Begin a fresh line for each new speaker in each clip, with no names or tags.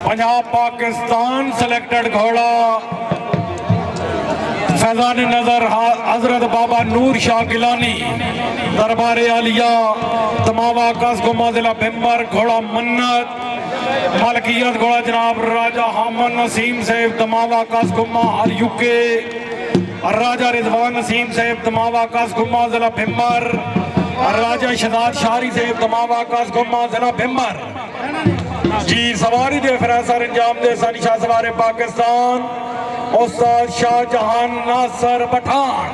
Punjab Pakistan selected घोड़ा फैजान नजर हजरत बाबा नूर शाह गिलानी दरबार आलिया तमावा कसगुमा जिला भिम्बर घोड़ा मन्नत मलकियत घोड़ा जनाब राजा हामद नसीम साहब तमावा कसगुमा अल यूके राजा रिजवान नसीम साहब तमावा कसगुमा जिला भिम्बर राजा शहजाद शारी साहब तमावा कसगुमा जिला भिम्बर जी सवारी दे फैसला अंजाम दे सन शाह सवारे पाकिस्तान उस्ताद शाहजहां नासर पठान।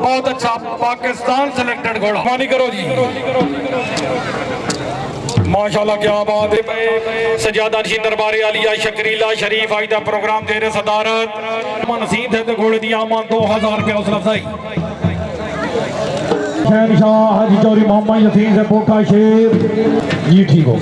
बहुत अच्छा पाकिस्तान सेलेक्टेड घोड़ा मानी करो जी माशाल्लाह क्या बात है। सजादा नशीन दरबार आलिया शकरीला शरीफ आज का प्रोग्राम दे रहे सदारत नसीब थे घोड़े दी आमद 2000 रुपया हौसला अफजाई शहनशाह हाजी चौधरी मोहम्मद यसीन से पोखा शेर जी ठीक हो।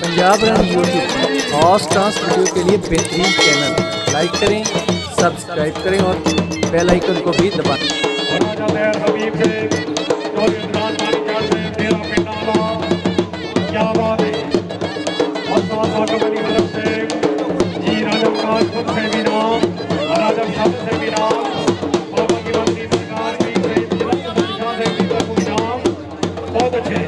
Punjab run YouTube horse dance video के लिए बेहतरीन चैनल लाइक करें, सब्सक्राइब करें और बेल आइकन को भी दबाएं।
बहुत अच्छे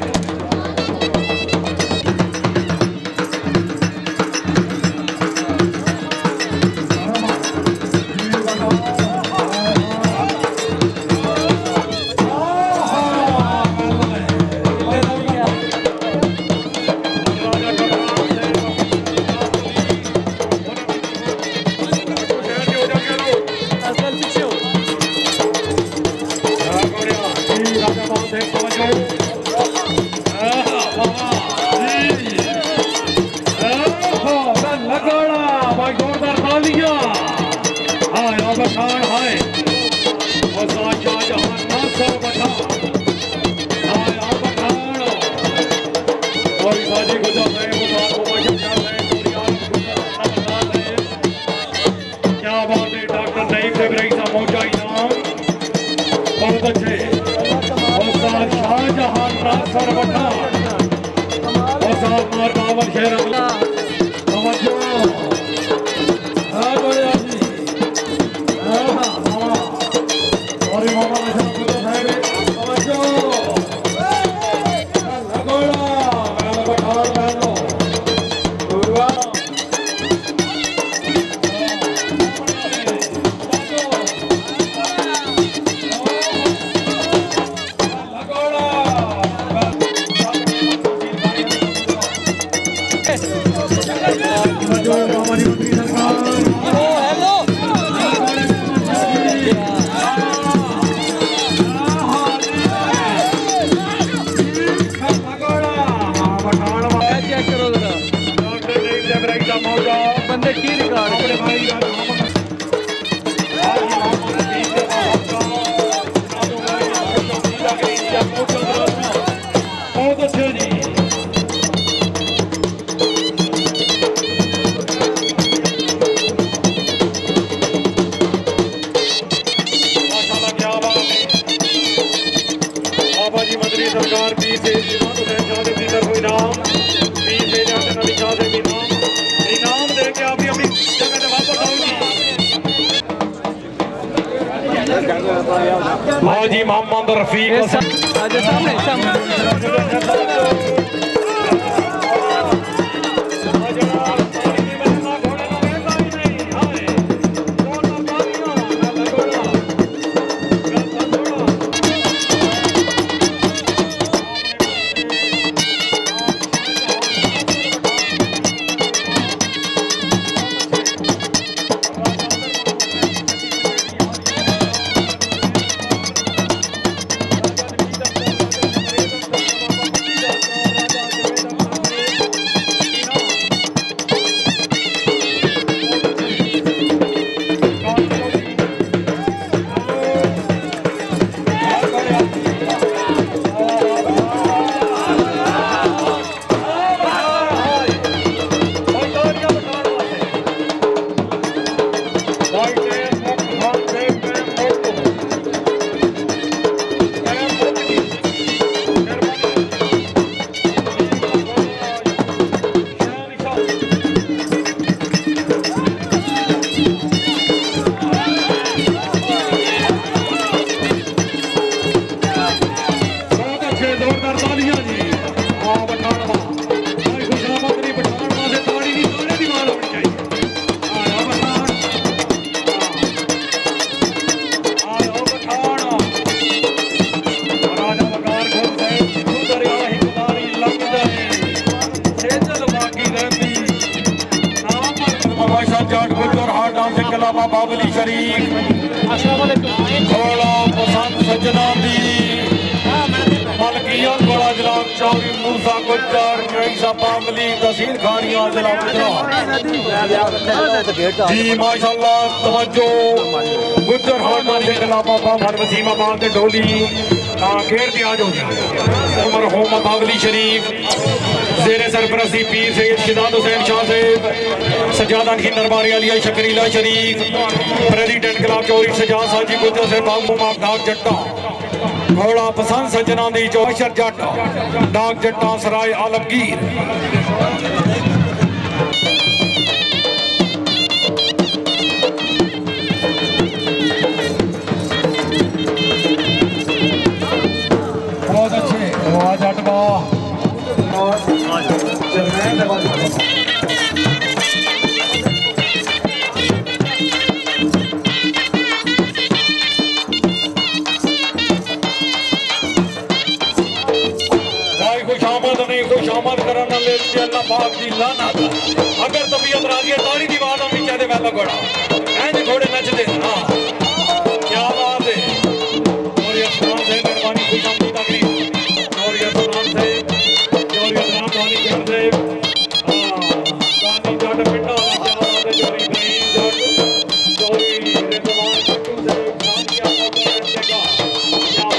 बंदे की रिकॉर्ड
सरकार 20 से हाजी मोहम्मद रफीक
आजा सामने सामने
बाबली शरीफ घोड़ा पसंद सजना दी मलकियत घोड़ा जनाब चौरी मूसा गुज्जर रईसा बाबली तहसील खानिया जिला गुजरात जी माशाल्लाह तवज्जो गुज्जर हाडा के खिलाफ बाबर वसीमाबाद ते ढोली घेर दिया जो उमर होम बाबली शरीफ जेरे सरपरस्ती पीर सैयद शिदात हुसैन शाह साहब सजादा की दरबारी अलिया शकरीला शरीफ प्रेसिडेंट क्लब चौरी सजाद साजी गुज्जर से बाबू माफ डाक जट्टा घोड़ा पसंद सजना दी चौशर जट डाक जट्टा सराय आलमगीर बहुत अच्छे जटबा खुशामद करना ले अल्लाह पाक दी लानत अगर तबीयत राजी है ताड़ी दी बात हम चाहते वाला घोड़ा ऐसे घोड़े नचदे हां क्या बात है और ये सुनाम से मेहरबानी खुशामदी तकरीब और ये सुनाम से और ये नाम वाली कर दे हां दानी जट पिंडा क्या बात है जोरी इब्राहिम जट जोरी रिजवान टू से खानिया का क्या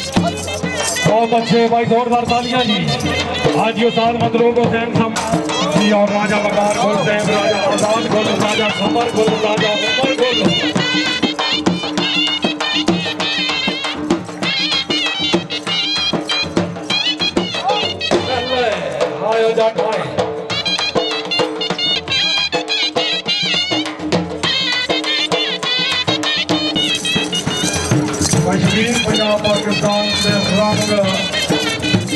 बहुत अच्छे भाई जोरदार तालियां जी हाजी उस्ताद मदरूब हुसैन साहब जी और राजा वकार गुलजैन राजा आजाद गुल राजा समर गुल राजा उमर गुल आयो जाट आए कश्मीर पंजाब पाकिस्तान से रंग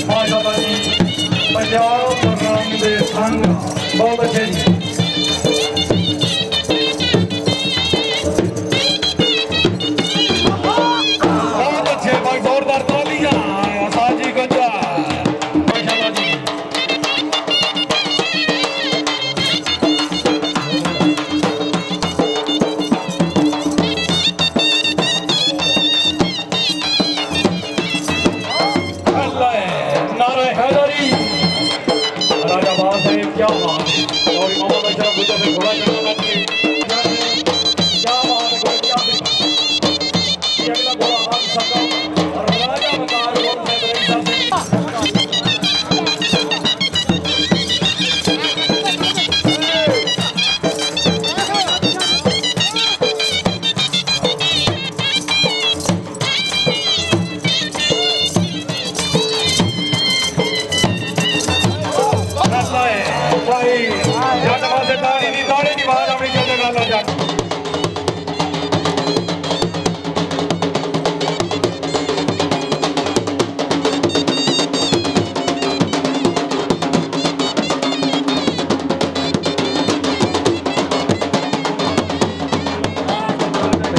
माशाअल्लाह जी पंजाब रंग दे संग बहुत अच्छे जी बहुत अच्छे भाई जोरदार तालियां साजी गुज्जर माशाअल्लाह जी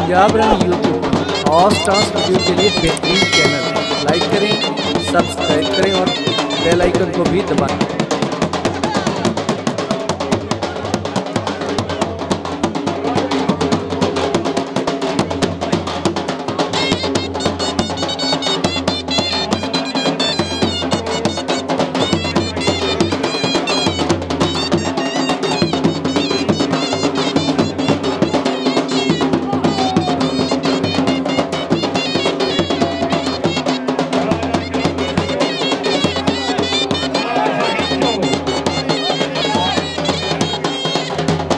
पंजाब रन यूट्यूब और डांस वीडियो के लिए बेहतरीन चैनल। लाइक करें, सब्सक्राइब करें और बेल आइकन को भी दबाएं।